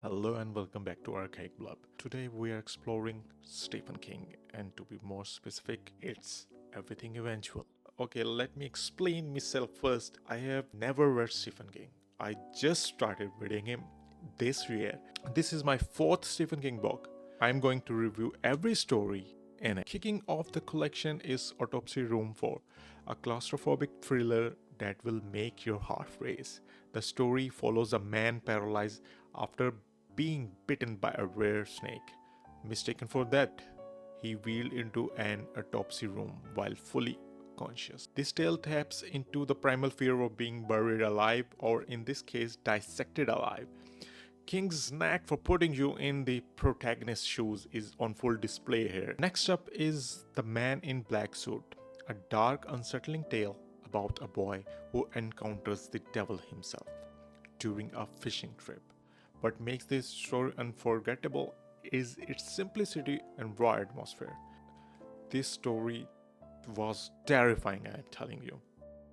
Hello and welcome back to Archaic Blurb. Today we are exploring Stephen King, and to be more specific, it's Everything Eventual. Okay, let me explain myself first. I have never read Stephen King. I just started reading him this year. This is my fourth Stephen King book. I'm going to review every story in it. Kicking off the collection is Autopsy Room 4, a claustrophobic thriller that will make your heart race. The story follows a man paralyzed after being bitten by a rare snake. Mistaken for that, he wheeled into an autopsy room while fully conscious. This tale taps into the primal fear of being buried alive, or in this case, dissected alive. King's knack for putting you in the protagonist's shoes is on full display here. Next up is The Man in Black Suit, a dark, unsettling tale about a boy who encounters the devil himself during a fishing trip. What makes this story unforgettable is its simplicity and raw atmosphere. This story was terrifying, I'm telling you.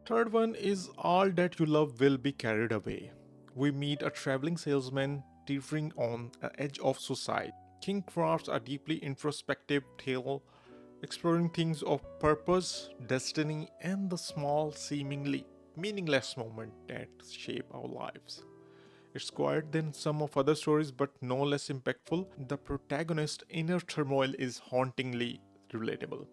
Third one is All That You Love Will Be Carried Away. We meet a traveling salesman teetering on the edge of suicide. King crafts a deeply introspective tale exploring things of purpose, destiny, and the small, seemingly meaningless moments that shape our lives. It's quieter than some of other stories, but no less impactful. The protagonist's inner turmoil is hauntingly relatable.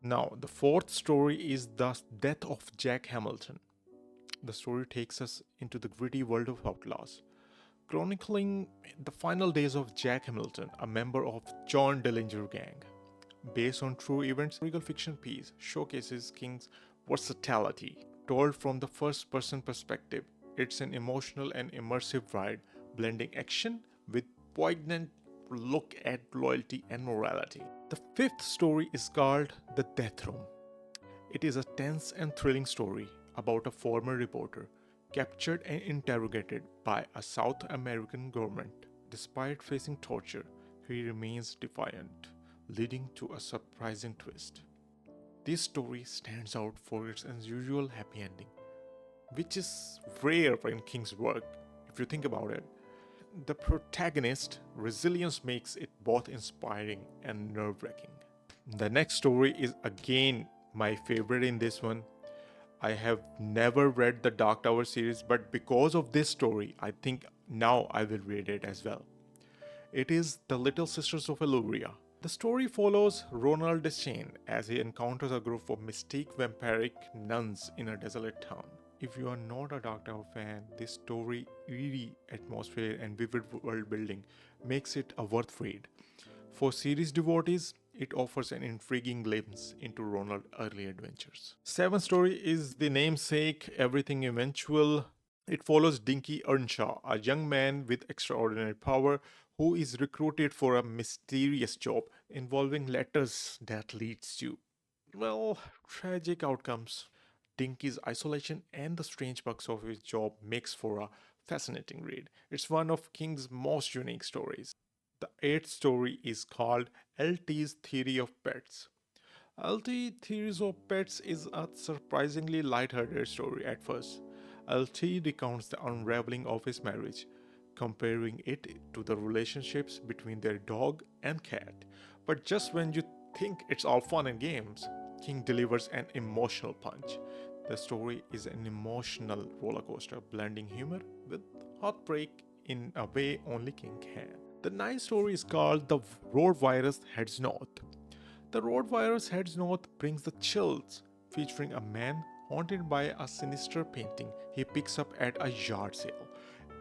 Now, the fourth story is The Death of Jack Hamilton. The story takes us into the gritty world of outlaws, chronicling the final days of Jack Hamilton, a member of John Dillinger gang. Based on true events, historical fiction piece showcases King's versatility. Told from the first person perspective, it's an emotional and immersive ride, blending action with poignant look at loyalty and morality. The fifth story is called The Death Room. It is a tense and thrilling story about a former reporter captured and interrogated by a South American government. Despite facing torture, he remains defiant, leading to a surprising twist. This story stands out for its unusual happy ending, which is rare in King's work if you think about it. The protagonist's resilience makes it both inspiring and nerve wracking. The next story is again my favorite in this one. I have never read the Dark Tower series, but because of this story, I think now I will read it as well. It is The Little Sisters of Illyria. The story follows Ronald Deschain as he encounters a group of mystique vampiric nuns in a desolate town. If you are not a Dark Tower fan, this story, eerie atmosphere, and vivid world building makes it a worth read. For series devotees, it offers an intriguing glimpse into Ronald's early adventures. Seventh story is the namesake Everything Eventual. It follows Dinky Earnshaw, a young man with extraordinary power who is recruited for a mysterious job involving letters that leads to, well, tragic outcomes. Dinky's isolation and the strange bugs of his job makes for a fascinating read. It's one of King's most unique stories. The eighth story is called LT's Theory of Pets. LT Theories of Pets is a surprisingly light-hearted story at first. LT recounts the unraveling of his marriage, comparing it to the relationships between their dog and cat. But just when you think it's all fun and games, King delivers an emotional punch. The story is an emotional roller coaster, blending humor with heartbreak in a way only King can. The ninth story is called The Road Virus Heads North. The Road Virus Heads North brings the chills, featuring a man haunted by a sinister painting he picks up at a yard sale.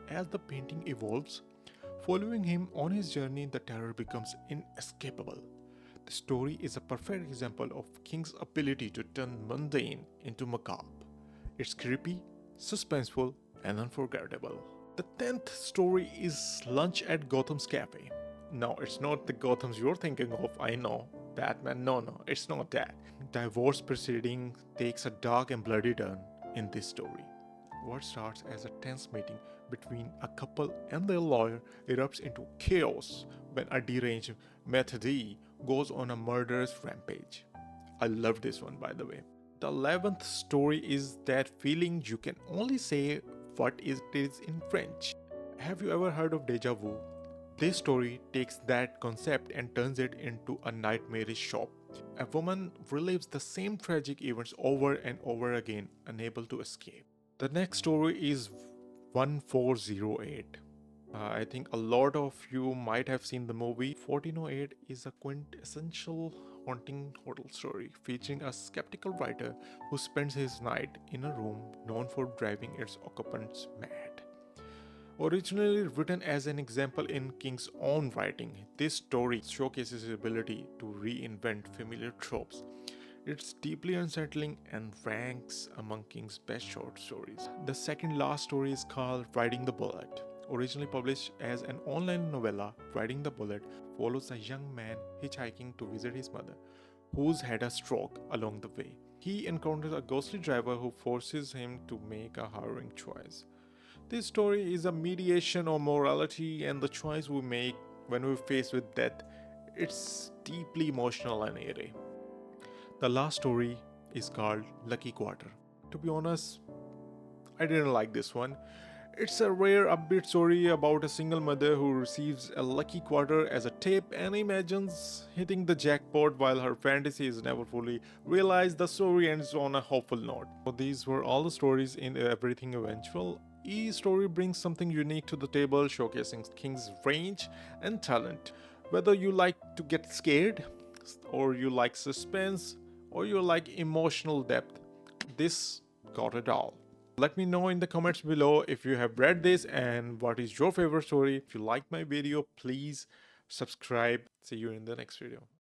As the painting evolves, following him on his journey, the terror becomes inescapable. The story is a perfect example of King's ability to turn mundane into macabre. It's creepy, suspenseful, and unforgettable. The 10th story is Lunch at Gotham's Cafe. No, it's not the Gothams you're thinking of, I know. Batman, no, it's not that. Divorce proceeding takes a dark and bloody turn in this story. What starts as a tense meeting between a couple and their lawyer erupts into chaos when a deranged Method goes on a murderous rampage. I love this one, by the way. The 11th story is that feeling you can only say what it is in French. Have you ever heard of deja vu? This story takes that concept and turns it into a nightmarish trope. A woman relives the same tragic events over and over again, unable to escape. The next story is 1408. I think a lot of you might have seen the movie. 1408 is a quintessential haunting hotel story featuring a skeptical writer who spends his night in a room known for driving its occupants mad. Originally written as an example in King's own writing, this story showcases his ability to reinvent familiar tropes. It's deeply unsettling and ranks among King's best short stories. The second last story is called Riding the Bullet. Originally published as an online novella, Riding the Bullet follows a young man hitchhiking to visit his mother, who's had a stroke along the way. He encounters a ghostly driver who forces him to make a harrowing choice. This story is a mediation on morality and the choice we make when we're faced with death. It's deeply emotional and eerie. The last story is called Lucky Quarter. To be honest, I didn't like this one. It's a rare upbeat story about a single mother who receives a lucky quarter as a tip and imagines hitting the jackpot while her fantasy is never fully realized. The story ends on a hopeful note. So these were all the stories in Everything Eventual. Each story brings something unique to the table, showcasing King's range and talent. Whether you like to get scared, or you like suspense, or you like emotional depth, this got it all. Let me know in the comments below if you have read this and what is your favorite story. If you like my video, please subscribe. See you in the next video.